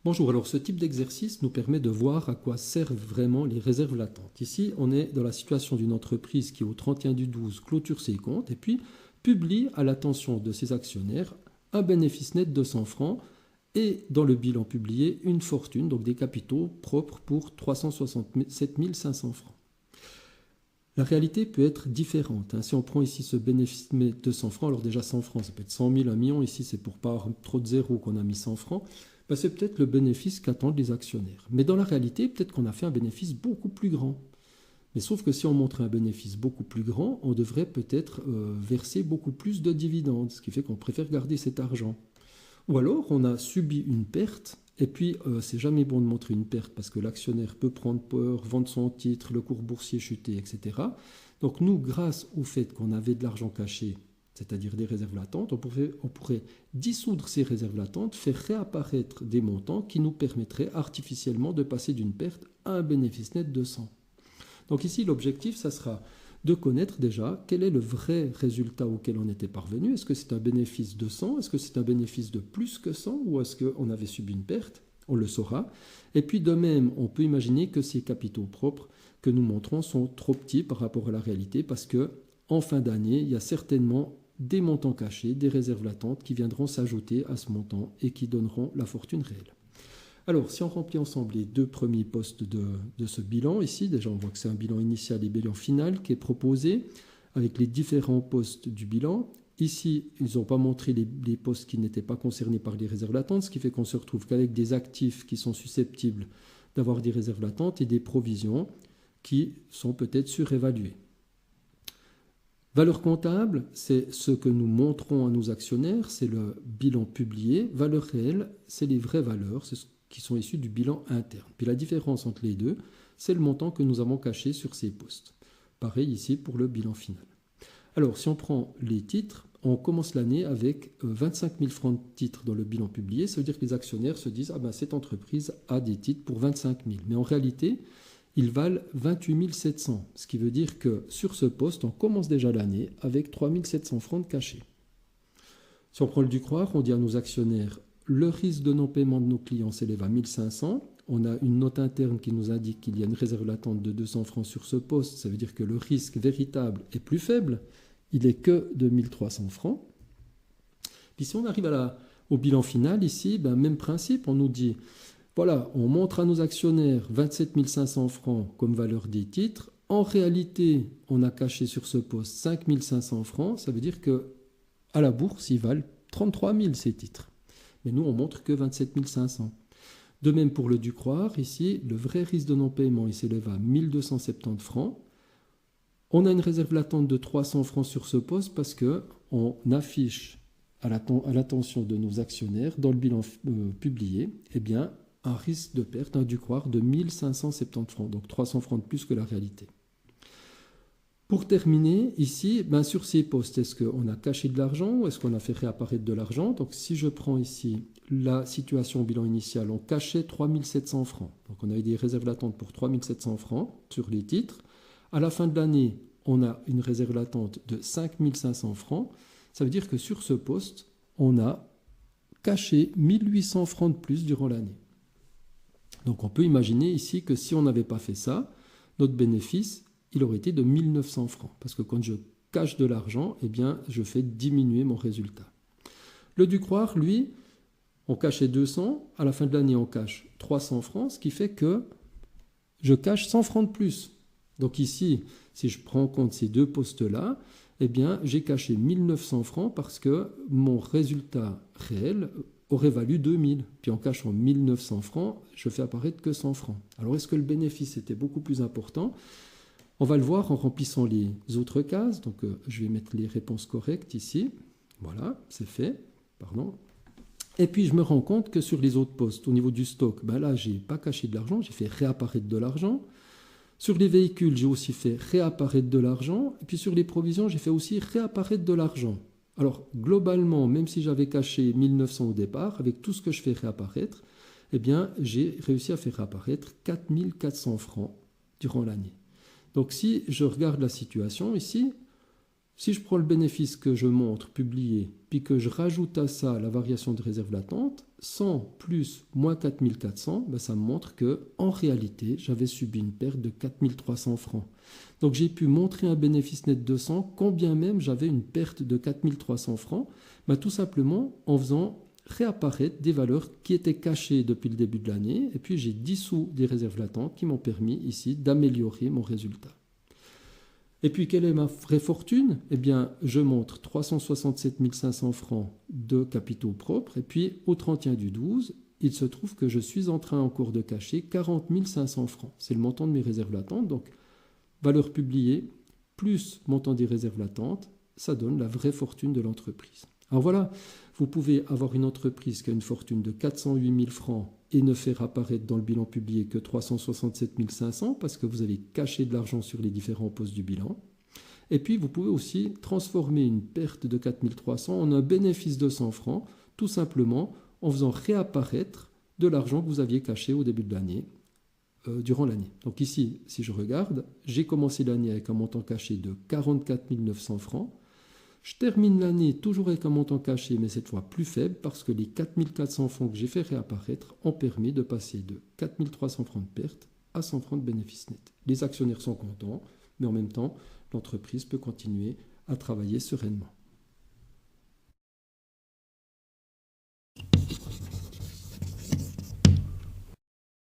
Bonjour, alors ce type d'exercice nous permet de voir à quoi servent vraiment les réserves latentes. Ici, on est dans la situation d'une entreprise qui, au 31/12, clôture ses comptes et puis publie à l'attention de ses actionnaires un bénéfice net de 100 francs et dans le bilan publié une fortune, donc des capitaux propres pour 367 500 francs. La réalité peut être différente. Si on prend ici ce bénéfice net de 100 francs, alors déjà 100 francs, ça peut être 100 000, 1 million. Ici, c'est pour pas avoir trop de zéros qu'on a mis 100 francs. C'est peut-être le bénéfice qu'attendent les actionnaires. Mais dans la réalité, peut-être qu'on a fait un bénéfice beaucoup plus grand. Mais sauf que si on montrait un bénéfice beaucoup plus grand, on devrait peut-être verser beaucoup plus de dividendes, ce qui fait qu'on préfère garder cet argent. Ou alors, on a subi une perte. Et puis, c'est jamais bon de montrer une perte parce que l'actionnaire peut prendre peur, vendre son titre, le cours boursier chuter, etc. Donc nous, grâce au fait qu'on avait de l'argent caché, c'est-à-dire des réserves latentes, on pourrait dissoudre ces réserves latentes, faire réapparaître des montants qui nous permettraient artificiellement de passer d'une perte à un bénéfice net de 100. Donc ici, l'objectif, ça sera de connaître déjà quel est le vrai résultat auquel on était parvenu. Est-ce que c'est un bénéfice de 100? Est-ce que c'est un bénéfice de plus que 100? Ou est-ce qu'on avait subi une perte? On le saura. Et puis de même, on peut imaginer que ces capitaux propres que nous montrons sont trop petits par rapport à la réalité parce que en fin d'année, il y a certainement des montants cachés, des réserves latentes qui viendront s'ajouter à ce montant et qui donneront la fortune réelle. Alors, si on remplit ensemble les deux premiers postes de ce bilan, ici, déjà on voit que c'est un bilan initial et bilan final qui est proposé avec les différents postes du bilan. Ici, ils n'ont pas montré les postes qui n'étaient pas concernés par les réserves latentes, ce qui fait qu'on se retrouve qu'avec des actifs qui sont susceptibles d'avoir des réserves latentes et des provisions qui sont peut-être surévaluées. Valeur comptable, c'est ce que nous montrons à nos actionnaires, c'est le bilan publié. Valeur réelle, c'est les vraies valeurs, c'est ce qui sont issus du bilan interne. Puis la différence entre les deux, c'est le montant que nous avons caché sur ces postes. Pareil ici pour le bilan final. Alors, si on prend les titres, on commence l'année avec 25 000 francs de titres dans le bilan publié. Ça veut dire que les actionnaires se disent « cette entreprise a des titres pour 25 000 ». Mais en réalité, ils valent 28 700, ce qui veut dire que sur ce poste, on commence déjà l'année avec 3 700 francs de cachés. Si on prend le Ducroix, on dit à nos actionnaires le risque de non-paiement de nos clients s'élève à 1500. On a une note interne qui nous indique qu'il y a une réserve latente de 200 francs sur ce poste. Ça veut dire que le risque véritable est plus faible. Il n'est que de 1300 francs. Puis si on arrive au bilan final, ici, même principe, on nous dit, voilà, on montre à nos actionnaires 27 500 francs comme valeur des titres. En réalité, on a caché sur ce poste 5 500 francs. Ça veut dire qu'à la bourse, ils valent 33 000 ces titres. Mais nous, on montre que 27 500. De même pour le Ducroix, ici, le vrai risque de non-paiement, il s'élève à 1270 francs. On a une réserve latente de 300 francs sur ce poste parce qu'on affiche à l'attention de nos actionnaires, dans le bilan publié, un risque de perte, un Ducroix de 1570 francs, donc 300 francs de plus que la réalité. Pour terminer, ici, sur ces postes, est-ce qu'on a caché de l'argent ou est-ce qu'on a fait réapparaître de l'argent? Donc si je prends ici la situation au bilan initial, on cachait 3 700 francs. Donc on avait des réserves latentes pour 3 700 francs sur les titres. À la fin de l'année, on a une réserve latente de 5 500 francs. Ça veut dire que sur ce poste, on a caché 1800 francs de plus durant l'année. Donc on peut imaginer ici que si on n'avait pas fait ça, notre bénéfice, il aurait été de 1900 francs. Parce que quand je cache de l'argent, je fais diminuer mon résultat. Le Ducroix, lui, on cachait 200. À la fin de l'année, on cache 300 francs, ce qui fait que je cache 100 francs de plus. Donc ici, si je prends en compte ces deux postes-là, j'ai caché 1900 francs parce que mon résultat réel aurait valu 2000. Puis en cachant 1900 francs, je fais apparaître que 100 francs. Alors est-ce que le bénéfice était beaucoup plus important ? On va le voir en remplissant les autres cases. Donc je vais mettre les réponses correctes ici. Voilà, c'est fait. Pardon. Et puis je me rends compte que sur les autres postes, au niveau du stock, là, je n'ai pas caché de l'argent, j'ai fait réapparaître de l'argent. Sur les véhicules, j'ai aussi fait réapparaître de l'argent. Et puis sur les provisions, j'ai fait aussi réapparaître de l'argent. Alors globalement, même si j'avais caché 1900 au départ, avec tout ce que je fais réapparaître, j'ai réussi à faire réapparaître 4400 francs durant l'année. Donc si je regarde la situation ici, Si je prends le bénéfice que je montre, publié, puis que je rajoute à ça la variation de réserve latente, 100 plus moins 4400, ben ça me montre que en réalité, j'avais subi une perte de 4300 francs. Donc j'ai pu montrer un bénéfice net de 100, quand bien même j'avais une perte de 4300 francs, ben tout simplement en faisant réapparaître des valeurs qui étaient cachées depuis le début de l'année, et puis j'ai dissous des réserves latentes qui m'ont permis ici d'améliorer mon résultat. Et puis, quelle est ma vraie fortune? Eh bien, je montre 367 500 francs de capitaux propres. Et puis, au 31 du 12, il se trouve que je suis en train encore de cacher 40 500 francs. C'est le montant de mes réserves latentes. Donc, valeur publiée plus montant des réserves latentes, ça donne la vraie fortune de l'entreprise. Alors voilà, vous pouvez avoir une entreprise qui a une fortune de 408 000 francs et ne faire apparaître dans le bilan publié que 367 500 parce que vous avez caché de l'argent sur les différents postes du bilan. Et puis vous pouvez aussi transformer une perte de 4 300 en un bénéfice de 100 francs, tout simplement en faisant réapparaître de l'argent que vous aviez caché au début de l'année, durant l'année. Donc ici, si je regarde, j'ai commencé l'année avec un montant caché de 44 900 francs. Je termine l'année toujours avec un montant caché, mais cette fois plus faible, parce que les 4400 francs que j'ai fait réapparaître ont permis de passer de 4300 francs de perte à 100 francs de bénéfice net. Les actionnaires sont contents, mais en même temps, l'entreprise peut continuer à travailler sereinement.